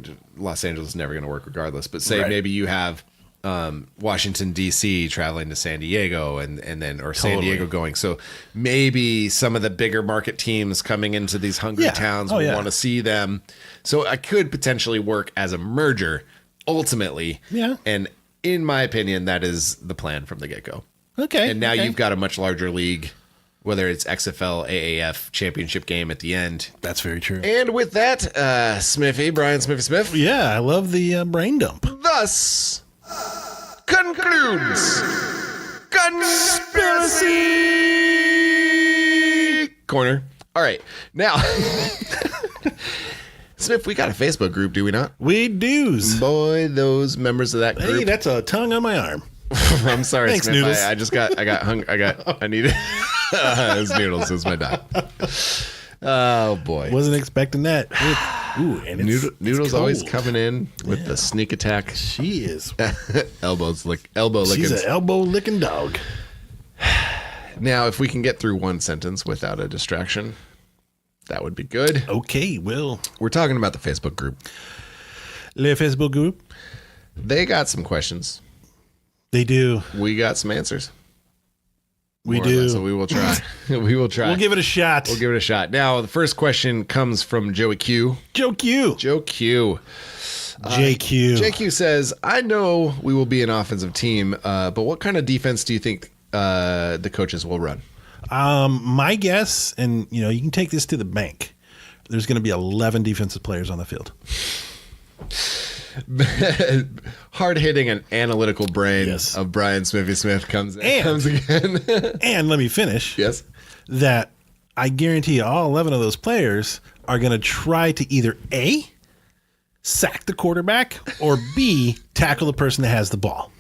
is never going to work regardless, but say maybe you have Washington D.C. traveling to San Diego and then San Diego going, so maybe some of the bigger market teams coming into these hungry towns want to see them, so I could potentially work as a merger ultimately. And in my opinion, that is the plan from the get-go. Okay. And now you've got a much larger league, whether it's XFL, AAF championship game at the end. That's very true. And with that, Brian Smithy Smith. Yeah, I love the brain dump. Thus concludes Conspiracy Corner. All right. Now, Smith, we got a Facebook group, do we not? We do. Boy, those members of that group. Hey, that's a tongue on my arm. I'm sorry, Thanks, Smith. Noodles. I needed it was Noodles. It was my dog. Oh boy, wasn't expecting that. Ooh, and Noodles always coming in with the sneak attack. She is elbow licking. She's an elbow licking dog. Now, if we can get through one sentence without a distraction, that would be good. Okay, well, we're talking about the Facebook group. Le Facebook group. They got some questions. They do. We got some answers. We do. So we will try. We will try. We'll give it a shot. Now, the first question comes from Joey Q. Joe Q. JQ. JQ says, I know we will be an offensive team, but what kind of defense do you think the coaches will run? My guess, and you can take this to the bank, there's going to be 11 defensive players on the field. Hard-hitting and analytical brain of Brian Smithy Smith comes again. And let me finish. Yes. That I guarantee you all 11 of those players are going to try to either A, sack the quarterback, or B, tackle the person that has the ball.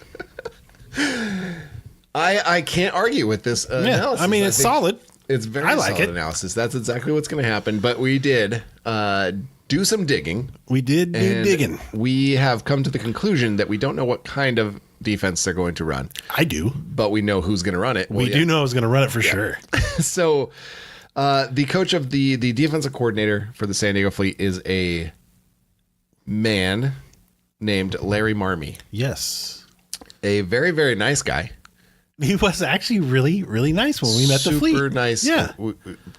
I can't argue with this analysis. I mean, it's solid. It's very solid analysis. That's exactly what's going to happen. But we did do some digging. We did do digging. We have come to the conclusion that we don't know what kind of defense they're going to run. I do. But we know who's going to run it. We do know who's going to run it for sure. So the coach of the defensive coordinator for the San Diego Fleet is a man named Larry Marmy. Yes. A very, very nice guy. He was actually really, really nice when we met the Fleet. Super nice. Yeah.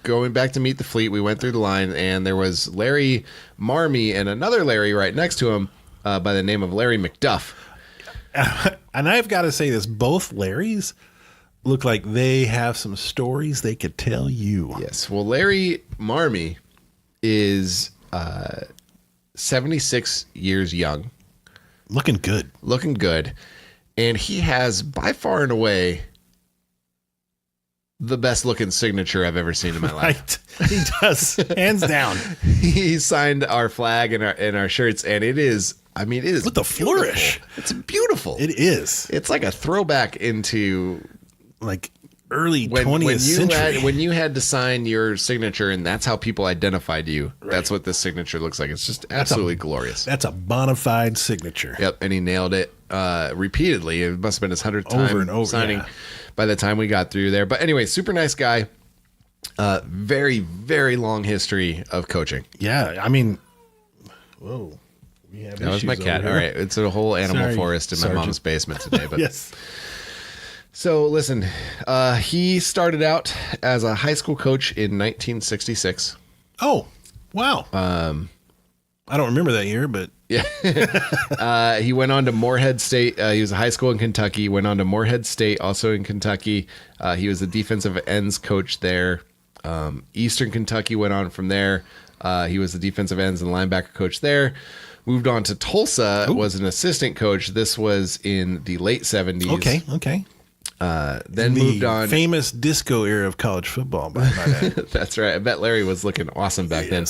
Going back to meet the Fleet, we went through the line, and there was Larry Marmy and another Larry right next to him by the name of Larry McDuff. And I've got to say this, both Larrys look like they have some stories they could tell you. Yes. Well, Larry Marmy is 76 years young. Looking good. And he has, by far and away, the best looking signature I've ever seen in my life. Right. He does. Hands down. He signed our flag and our shirts, and it is with the flourish. It's beautiful. It is. It's like a throwback into like early 20th century. When you had to sign your signature, and that's how people identified you. Right. That's what this signature looks like. It's just absolutely glorious. That's a bona fide signature. Yep, and he nailed it repeatedly. It must have been his 100th time over and over, signing by the time we got through there. But anyway, super nice guy. Very, very long history of coaching. Yeah, I mean, whoa. That was my cat. All right, it's a whole animal forest in my mom's basement today. But yes. So listen, he started out as a high school coach in 1966. Oh, wow. I don't remember that year, but yeah. He went on to Morehead State. He was a high school in Kentucky. Went on to Morehead State, also in Kentucky. He was the defensive ends coach there. Eastern Kentucky went on from there. He was the defensive ends and linebacker coach there. Moved on to Tulsa, was an assistant coach. This was in the late 70s. Okay. Then moved on. Famous disco era of college football. By then. That's right. I bet Larry was looking awesome back then.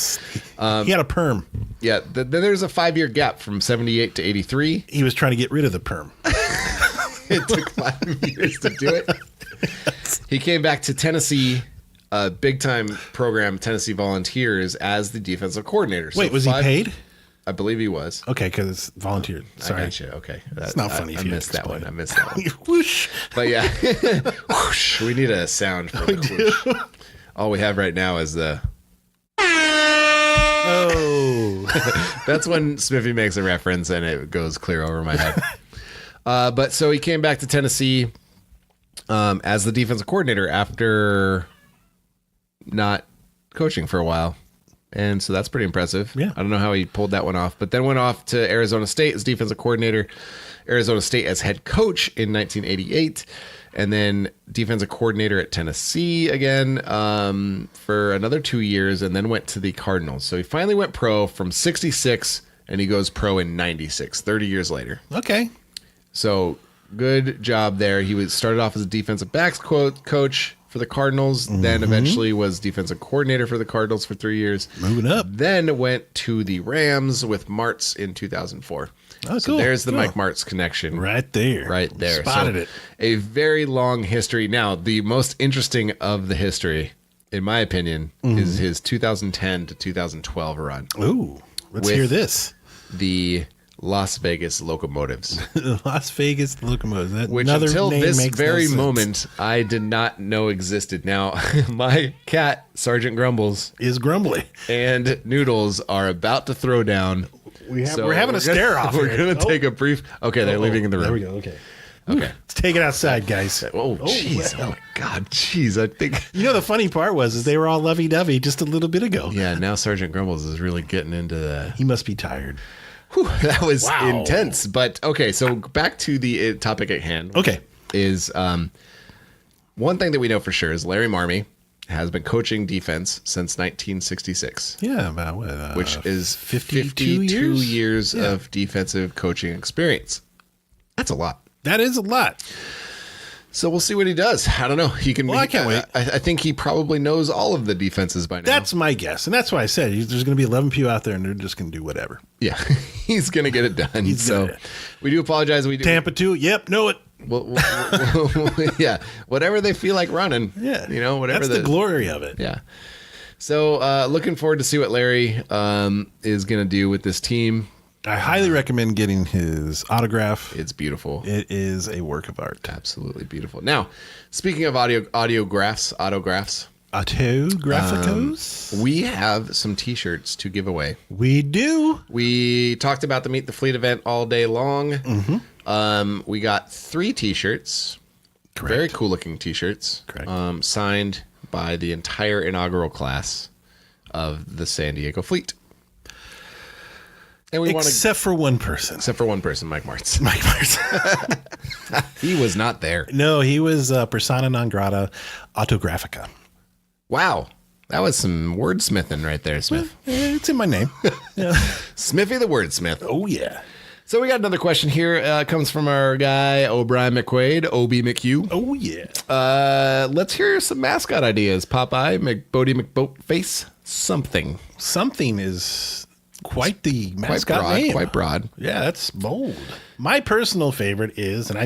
He had a perm. Yeah. Then there's a 5-year gap from 78 to 83. He was trying to get rid of the perm. It took 5 years to do it. He came back to Tennessee, big time program, Tennessee Volunteers, as the defensive coordinator. Wait, was he paid? I believe he was. Okay, because it's volunteer. Sorry. I got you. Okay. It's not funny. I missed that one. Whoosh. But yeah. Whoosh. We need a sound for the whoosh. All we have right now is the... Oh. That's when Smithy makes a reference and it goes clear over my head. But so he came back to Tennessee as the defensive coordinator after not coaching for a while. And so that's pretty impressive. Yeah. I don't know how he pulled that one off, but then went off to Arizona State as defensive coordinator, Arizona State as head coach in 1988, and then defensive coordinator at Tennessee again for another 2 years, and then went to the Cardinals. So he finally went pro from 66, and he goes pro in 96, 30 years later. Okay. So good job there. He started off as a defensive backs coach for the Cardinals, then eventually was defensive coordinator for the Cardinals for 3 years. Moving up. Then went to the Rams with Martz in 2004. Oh, so cool. there's the Mike Martz connection. Right there. Spotted it. A very long history. Now, the most interesting of the history, in my opinion, is his 2010 to 2012 run. Ooh, let's hear this. The Las Vegas Locomotives. Las Vegas Locomotives. Which until this very moment, I did not know existed. Now, my cat, Sergeant Grumbles, is grumbly. And Noodles are about to throw down. We're having a stare off. We're going to take a brief... Okay, they're leaving in the room. There we go. Okay. Okay. Let's take it outside, guys. Oh, jeez. Oh, my God. Jeez. I think... You know, the funny part was they were all lovey-dovey just a little bit ago. Yeah, now Sergeant Grumbles is really getting into the... He must be tired. Whew, that was intense. But, okay, so back to the topic at hand. Okay. Is one thing that we know for sure is Larry Marmee has been coaching defense since 1966. Yeah, about what? Which is 52 years of defensive coaching experience. That's a lot. That is a lot. So we'll see what he does. I don't know. He can. Well, I can't wait. I think he probably knows all of the defenses by now. That's my guess, and that's why I said there's going to be 11 people out there, and they're just going to do whatever. Yeah, he's going to get it done. We do apologize. We do. Tampa 2. Yep, know it. Well, yeah, whatever they feel like running. Yeah, you know, whatever. That's the glory of it. Yeah. So looking forward to see what Larry is going to do with this team. I highly recommend getting his autograph. It's beautiful. It is a work of art. Absolutely beautiful. Now, speaking of autographs, we have some T-shirts to give away. We do. We talked about the Meet the Fleet event all day long. Mm-hmm. We got 3 T-shirts. Correct. Very cool looking T-shirts. Correct. Signed by the entire inaugural class of the San Diego Fleet. And except for one person, Mike Martz. He was not there. No, he was persona non grata autographica. Wow. That was some wordsmithing right there, Smith. It's in my name. Yeah. Smithy the wordsmith. Oh, yeah. So we got another question here. It comes from our guy, O'Brien McQuaid, OB McHugh. Oh, yeah. Let's hear some mascot ideas. Popeye, McBodie, McBoatface, something. Something is... quite the mascot name. Quite broad. Yeah, that's bold. My personal favorite is, and I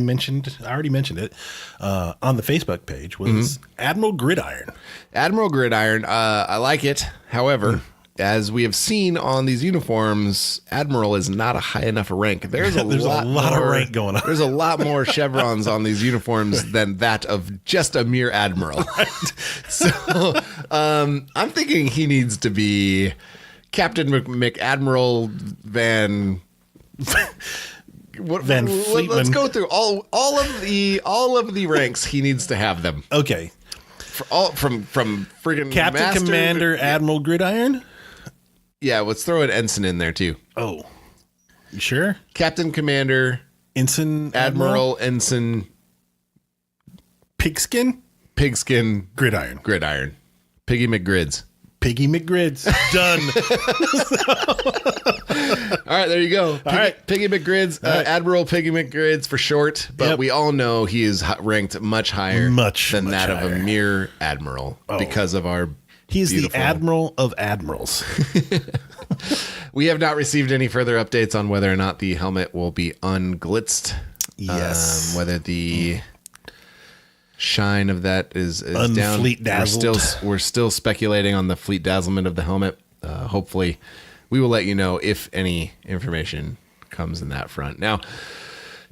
already mentioned it on the Facebook page, was Admiral Gridiron. Admiral Gridiron, I like it. However, as we have seen on these uniforms, Admiral is not a high enough rank. There's a lot of rank going on. There's a lot more chevrons on these uniforms than that of just a mere Admiral. Right? So I'm thinking he needs to be... Captain McAdmiral Van Fleetman. Let's go through all of the ranks. He needs to have them. Okay, from friggin' Captain Master, Commander Admiral Gridiron. Yeah, let's throw an ensign in there too. Oh, you sure? Captain Commander Ensign Admiral Ensign Pigskin Gridiron Piggy Piggy McGrids. Piggy McGrids. Done. All right, there you go. All right. Piggy McGrids, Admiral Piggy McGrids for short, but we all know he is ranked much higher than that of a mere admiral because of our He's the Admiral of Admirals. We have not received any further updates on whether or not the helmet will be unglitzed. Yes. Whether the shine of that is down. We're still speculating on the fleet dazzlement of the helmet. Hopefully we will let you know if any information comes in that front. Now,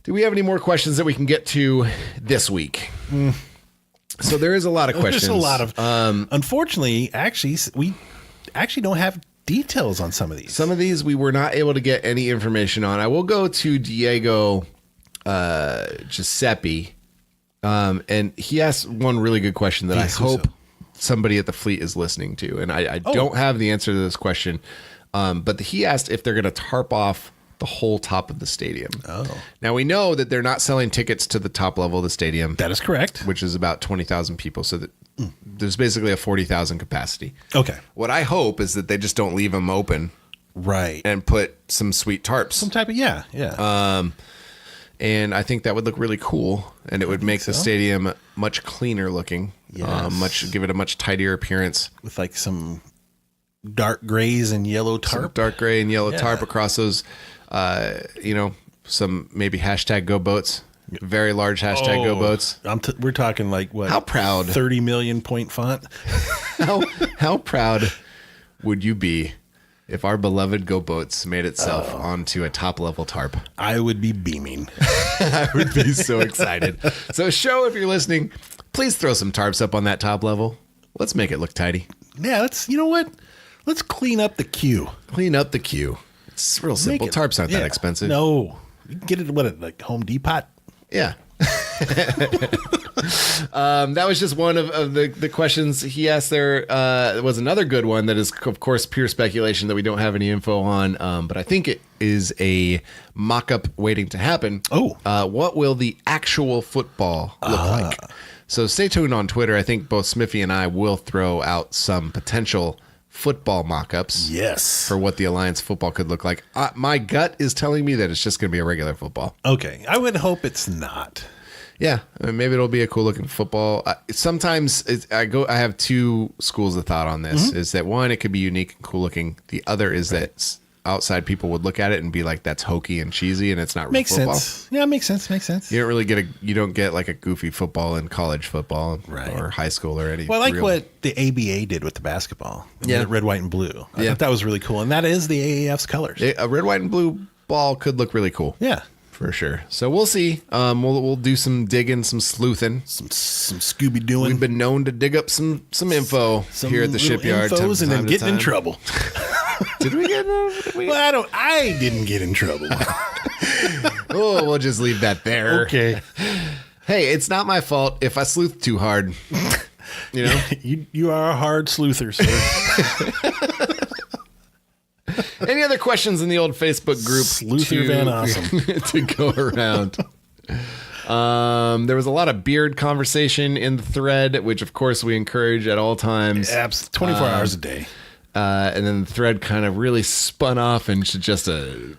do we have any more questions that we can get to this week? So there is a lot of questions. There's a lot of, unfortunately, we actually don't have details on some of these. Some of these we were not able to get any information on. I will go to Diego Giuseppe. And he asked one really good question that I hope somebody at the fleet is listening to. And I don't have the answer to this question. But he asked if they're going to tarp off the whole top of the stadium. Oh. Now we know that they're not selling tickets to the top level of the stadium. That is correct. Which is about 20,000 people. So that there's basically a 40,000 capacity. Okay. What I hope is that they just don't leave them open. Right. And put some sweet tarps. Some type of, yeah. And I think that would look really cool, and it would make the stadium much cleaner looking. Yes. Give it a much tidier appearance with like some dark grays and yellow tarp. Some dark gray and yellow tarp across those. Some maybe hashtag Go Boats. Very large hashtag Go Boats. We're talking like what? How proud? 30 million point font. How proud would you be if our beloved Go Boats made itself onto a top level tarp? I would be beaming. I would be so excited. So show, if you're listening, please throw some tarps up on that top level. Let's make it look tidy. Yeah, you know what? Let's clean up the queue. Clean up the queue. It's real simple. Tarps aren't that expensive. No. You can get it at like Home Depot. Yeah. That was just one of the questions he asked. There was another good one that is, of course, pure speculation that we don't have any info on, but I think it is a mock-up waiting to happen. What will the actual football look like? So stay tuned on Twitter. I think both Smithy and I will throw out some potential football mock-ups. Yes. For what the Alliance football could look like. My gut is telling me that it's just going to be a regular football. Okay. I would hope it's not. Yeah, I mean, maybe it'll be a cool looking football. Sometimes I have two schools of thought on this. Is that one, it could be unique and cool looking. The other is that outside people would look at it and be like, "That's hokey and cheesy, and it's not real football." Makes sense. Yeah, makes sense. You don't really get like a goofy football in college football or high school or anything. Well, I like what the ABA did with the basketball. Yeah, red, white, and blue. I thought that was really cool, and that is the AAF's colors. A red, white, and blue ball could look really cool. Yeah. For sure. So we'll see. We'll do some digging, some sleuthing, some Scooby Dooing. We've been known to dig up some info here at the shipyard, and then getting in trouble. Did we get? Well, I didn't get in trouble. We'll just leave that there. Okay. Hey, it's not my fault if I sleuth too hard. You know, you are a hard sleuther, sir. Any other questions in the old Facebook group? Sleuther Van Awesome. To go around. There was a lot of beard conversation in the thread, which of course we encourage at all times. 24 hours a day. And then the thread kind of really spun off into just a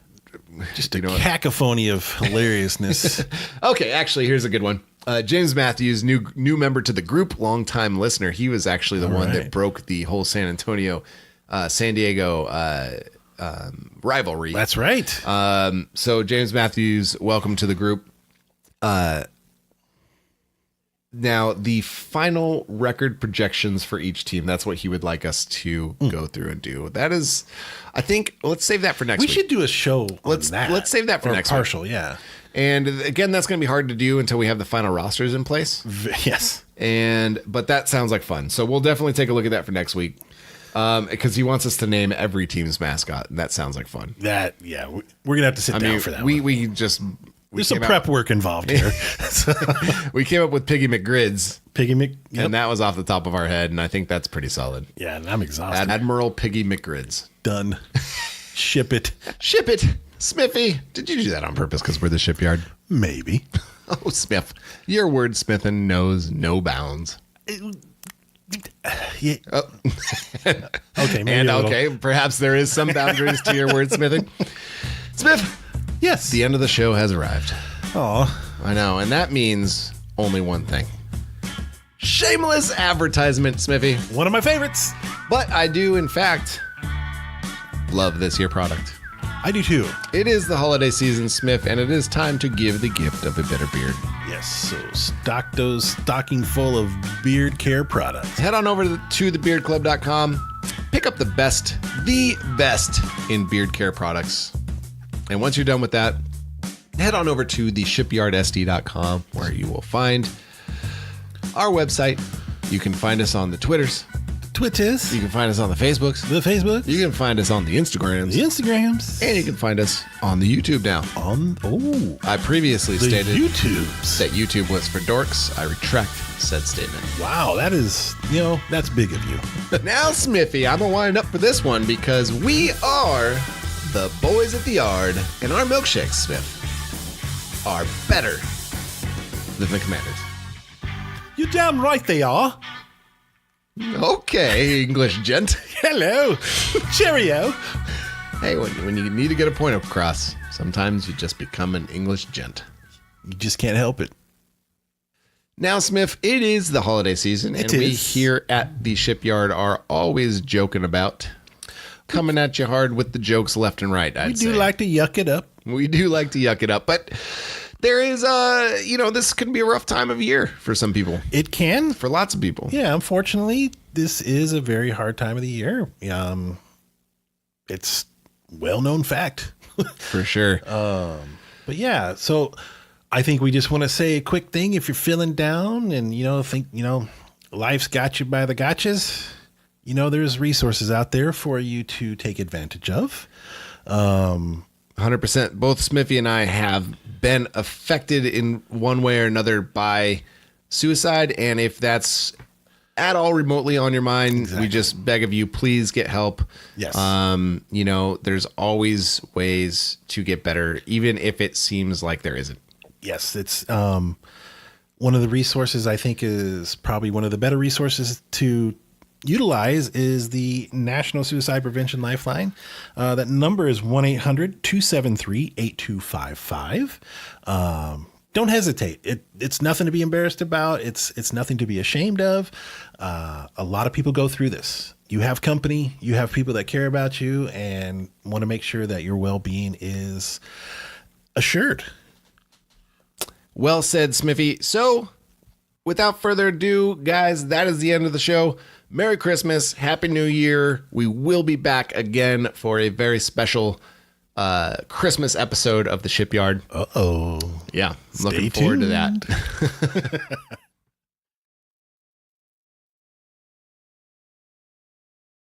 cacophony of hilariousness. Okay, actually, here's a good one. James Matthews, new member to the group, longtime listener. He was actually the one that broke the whole San Diego rivalry. That's right. So James Matthews, welcome to the group. Now, the final record projections for each team, that's what he would like us to go through and do. That is, I think, let's save that for next week. We should do a show on that. Let's save that for next week. Partial, yeah. And again, that's going to be hard to do until we have the final rosters in place. Yes. But that sounds like fun. So we'll definitely take a look at that for next week. Because he wants us to name every team's mascot, and that sounds like fun. We're gonna have to sit down for that. There's some prep work involved here. We came up with Piggy McGrids. Yep. And that was off the top of our head, and I think that's pretty solid. Yeah, and I'm exhausted. Admiral Piggy McGrids. Done. Ship it. Ship it. Smithy, did you do that on purpose because we're the shipyard? Maybe. Oh, Smith. Your wordsmithing knows no bounds. Yeah. Oh. Okay. Maybe And a little. okay, perhaps there is some boundaries to your wordsmithing. Smith, Yes. the end of the show has arrived. Oh, I know, and that means only one thing. Shameless advertisement, Smithy. one of my favorites. But I do, in fact, love this here product. I do too. It is the holiday season, Smith, and it is time to give the gift of a better beard. Yes. So stock those stocking full of beard care products. Head on over to thebeardclub.com. Pick up the best in beard care products. And once you're done with that, head on over to theshipyardsd.com where you will find our website. You can find us on the Twitters. Twitches. You can find us on the Facebooks. The Facebook. You can find us on the Instagrams. The Instagrams. And you can find us on the YouTube now. I previously The stated YouTubes. that YouTube was for dorks. I retract said statement. Wow, that is, that's big of you. Now, Smithy, I'm going to wind up for this one because we are the boys at the yard, and our milkshakes, Smith, are better than the Commanders. You damn right they are. Okay, English gent. Hello. Cheerio. Hey, when you need to get a point across, sometimes you just become an English gent. You just can't help it. Now, Smith, it is the holiday season, and we here at the Shipyard are always joking about coming at you hard with the jokes left and right, I'd say. We do like to yuck it up. We do like to yuck it up, but there is, this can be a rough time of year for some people. It can. For lots of people. Yeah, unfortunately, this is a very hard time of the year. It's well-known fact. For sure. But yeah, so I think we just want to say a quick thing. If you're feeling down and, life's got you by the gotchas, there's resources out there for you to take advantage of. 100%. Both Smithy and I have been affected in one way or another by suicide. And if that's at all remotely on your mind, we just beg of you, please get help. Yes. There's always ways to get better, even if it seems like there isn't. Yes. It's one of the resources I think is probably one of the better resources to utilize is the National Suicide Prevention Lifeline. That number is 1-800-273-8255. Don't hesitate. It's nothing to be embarrassed about. It's nothing to be ashamed of. A lot of people go through this. You have company, you have people that care about you and want to make sure that your well-being is assured. Well said, Smithy. So without further ado, guys, that is the end of the show. Merry Christmas. Happy New Year. We will be back again for a very special Christmas episode of The Shipyard. Uh-oh. Yeah, I'm looking forward to that.